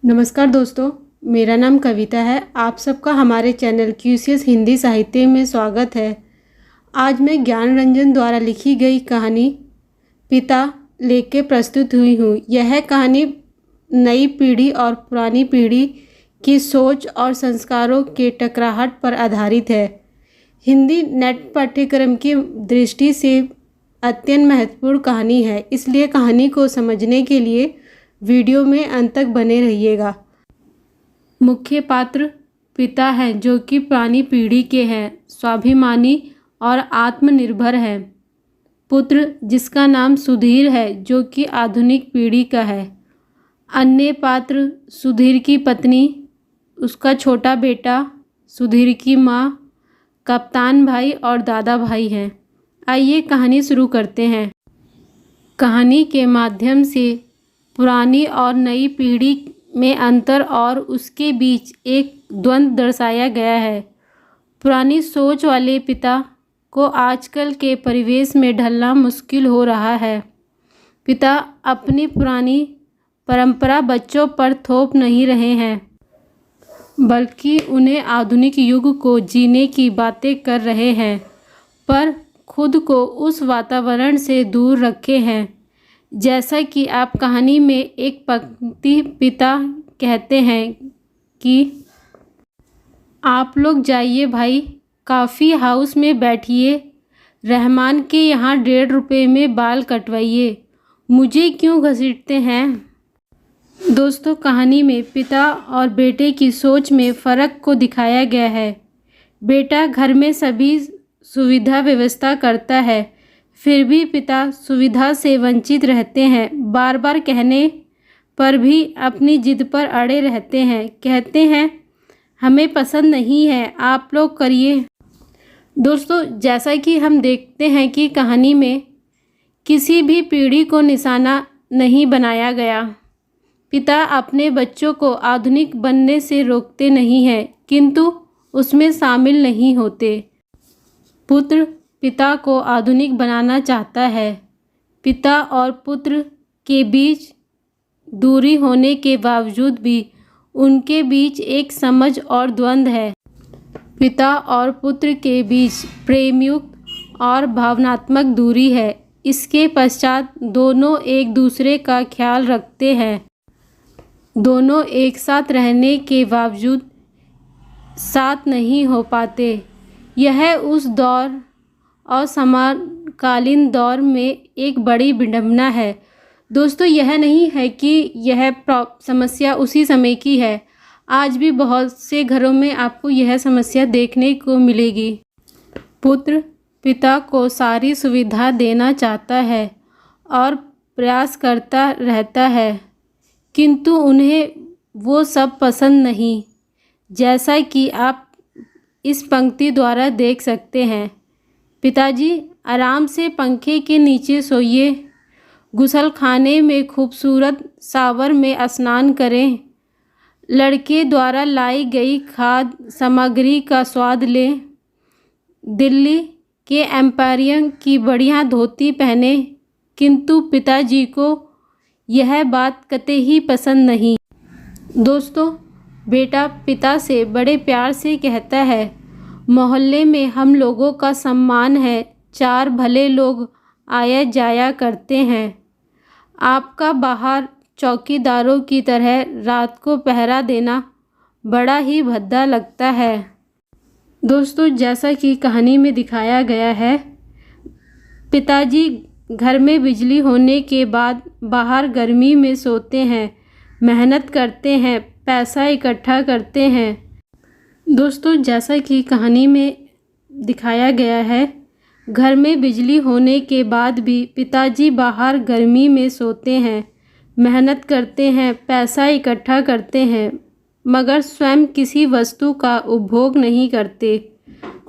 नमस्कार दोस्तों, मेरा नाम कविता है। आप सबका हमारे चैनल क्यूसियस हिंदी साहित्य में स्वागत है। आज मैं ज्ञान रंजन द्वारा लिखी गई कहानी पिता लेके प्रस्तुत हुई हूँ। यह कहानी नई पीढ़ी और पुरानी पीढ़ी की सोच और संस्कारों के टकराहट पर आधारित है। हिंदी नेट पाठ्यक्रम की दृष्टि से अत्यंत महत्वपूर्ण कहानी है, इसलिए कहानी को समझने के लिए वीडियो में अंत तक बने रहिएगा। मुख्य पात्र पिता हैं, जो कि पुरानी पीढ़ी के हैं, स्वाभिमानी और आत्मनिर्भर हैं। पुत्र जिसका नाम सुधीर है, जो कि आधुनिक पीढ़ी का है। अन्य पात्र सुधीर की पत्नी, उसका छोटा बेटा, सुधीर की माँ, कप्तान भाई और दादा भाई हैं। आइए कहानी शुरू करते हैं। कहानी के माध्यम से पुरानी और नई पीढ़ी में अंतर और उसके बीच एक द्वंद्व दर्शाया गया है। पुरानी सोच वाले पिता को आजकल के परिवेश में ढलना मुश्किल हो रहा है। पिता अपनी पुरानी परंपरा बच्चों पर थोप नहीं रहे हैं, बल्कि उन्हें आधुनिक युग को जीने की बातें कर रहे हैं, पर खुद को उस वातावरण से दूर रखे हैं। जैसा कि आप कहानी में एक पंक्ति पिता कहते हैं कि आप लोग जाइए भाई, कॉफ़ी हाउस में बैठिए, रहमान के यहाँ 1.5 रुपये में बाल कटवाइए, मुझे क्यों घसीटते हैं। दोस्तों, कहानी में पिता और बेटे की सोच में फ़र्क को दिखाया गया है। बेटा घर में सभी सुविधा व्यवस्था करता है, फिर भी पिता सुविधा से वंचित रहते हैं। बार बार कहने पर भी अपनी जिद पर अड़े रहते हैं। कहते हैं हमें पसंद नहीं है, आप लोग करिए। दोस्तों, जैसा कि हम देखते हैं कि कहानी में किसी भी पीढ़ी को निशाना नहीं बनाया गया। पिता अपने बच्चों को आधुनिक बनने से रोकते नहीं हैं, किंतु उसमें शामिल नहीं होते। पुत्र पिता को आधुनिक बनाना चाहता है। पिता और पुत्र के बीच दूरी होने के बावजूद भी उनके बीच एक समझ और द्वंद्व है। पिता और पुत्र के बीच प्रेमयुक्त और भावनात्मक दूरी है। इसके पश्चात दोनों एक दूसरे का ख्याल रखते हैं। दोनों एक साथ रहने के बावजूद साथ नहीं हो पाते। यह उस दौर और समकालीन दौर में एक बड़ी विडंबना है। दोस्तों, यह नहीं है कि यह समस्या उसी समय की है। आज भी बहुत से घरों में आपको यह समस्या देखने को मिलेगी। पुत्र पिता को सारी सुविधा देना चाहता है और प्रयास करता रहता है, किंतु उन्हें वो सब पसंद नहीं। जैसा कि आप इस पंक्ति द्वारा देख सकते हैं, पिताजी आराम से पंखे के नीचे सोइए, गुसलखाने में खूबसूरत शावर में स्नान करें, लड़के द्वारा लाई गई खाद्य सामग्री का स्वाद लें, दिल्ली के एम्पायरियम की बढ़िया धोती पहने। किंतु पिताजी को यह बात कतई पसंद नहीं। दोस्तों, बेटा पिता से बड़े प्यार से कहता है, मोहल्ले में हम लोगों का सम्मान है, 4 भले लोग आया जाया करते हैं। आपका बाहर चौकीदारों की तरह रात को पहरा देना बड़ा ही भद्दा लगता है। दोस्तों, जैसा कि कहानी में दिखाया गया है, पिताजी घर में बिजली होने के बाद बाहर गर्मी में सोते हैं, मेहनत करते हैं, पैसा इकट्ठा करते हैं। दोस्तों, जैसा कि कहानी में दिखाया गया है, घर में बिजली होने के बाद भी पिताजी बाहर गर्मी में सोते हैं, मेहनत करते हैं, पैसा इकट्ठा करते हैं, मगर स्वयं किसी वस्तु का उपभोग नहीं करते।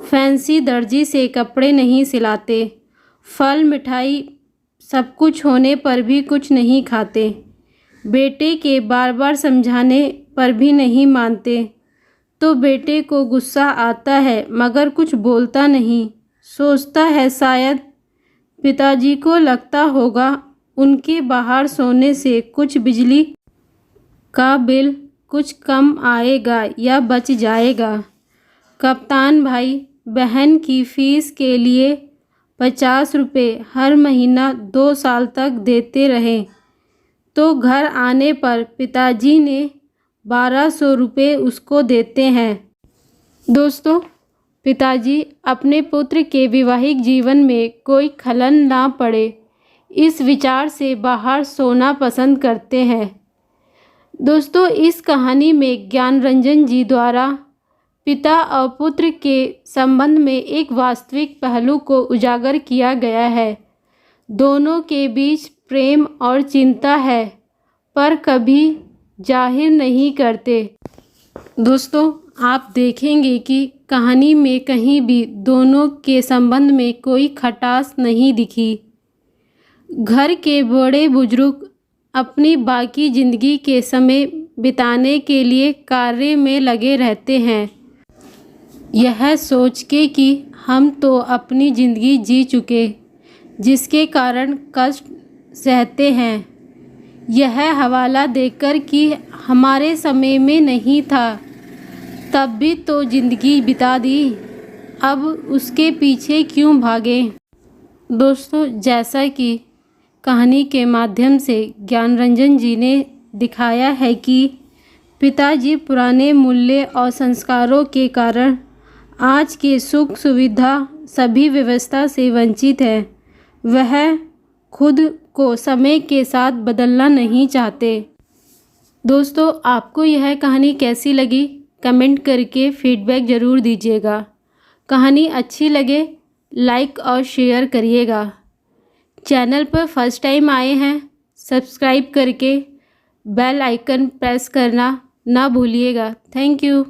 फैंसी दर्जी से कपड़े नहीं सिलाते। फल मिठाई सब कुछ होने पर भी कुछ नहीं खाते। बेटे के बार बार समझाने पर भी नहीं मानते, तो बेटे को गुस्सा आता है, मगर कुछ बोलता नहीं। सोचता है शायद पिताजी को लगता होगा उनके बाहर सोने से कुछ बिजली का बिल कुछ कम आएगा या बच जाएगा। कप्तान भाई बहन की फ़ीस के लिए 50 रुपये हर महीना 2 साल तक देते रहे, तो घर आने पर पिताजी ने 1200 रुपये उसको देते हैं। दोस्तों, पिताजी अपने पुत्र के वैवाहिक जीवन में कोई खलल ना पड़े, इस विचार से बाहर सोना पसंद करते हैं। दोस्तों, इस कहानी में ज्ञानरंजन जी द्वारा पिता और पुत्र के संबंध में एक वास्तविक पहलू को उजागर किया गया है। दोनों के बीच प्रेम और चिंता है, पर कभी जाहिर नहीं करते। दोस्तों, आप देखेंगे कि कहानी में कहीं भी दोनों के संबंध में कोई खटास नहीं दिखी। घर के बड़े बुजुर्ग अपनी बाकी ज़िंदगी के समय बिताने के लिए कार्य में लगे रहते हैं, यह सोच के कि हम तो अपनी ज़िंदगी जी चुके, जिसके कारण कष्ट सहते हैं। यह हवाला देकर कि हमारे समय में नहीं था, तब भी तो ज़िंदगी बिता दी, अब उसके पीछे क्यों भागें। दोस्तों, जैसा कि कहानी के माध्यम से ज्ञानरंजन जी ने दिखाया है कि पिताजी पुराने मूल्य और संस्कारों के कारण आज के सुख सुविधा सभी व्यवस्था से वंचित है। वह खुद को समय के साथ बदलना नहीं चाहते। दोस्तों, आपको यह कहानी कैसी लगी कमेंट करके फीडबैक ज़रूर दीजिएगा। कहानी अच्छी लगे लाइक और शेयर करिएगा। चैनल पर फर्स्ट टाइम आए हैं सब्सक्राइब करके बेल आइकन प्रेस करना ना भूलिएगा। Thank you.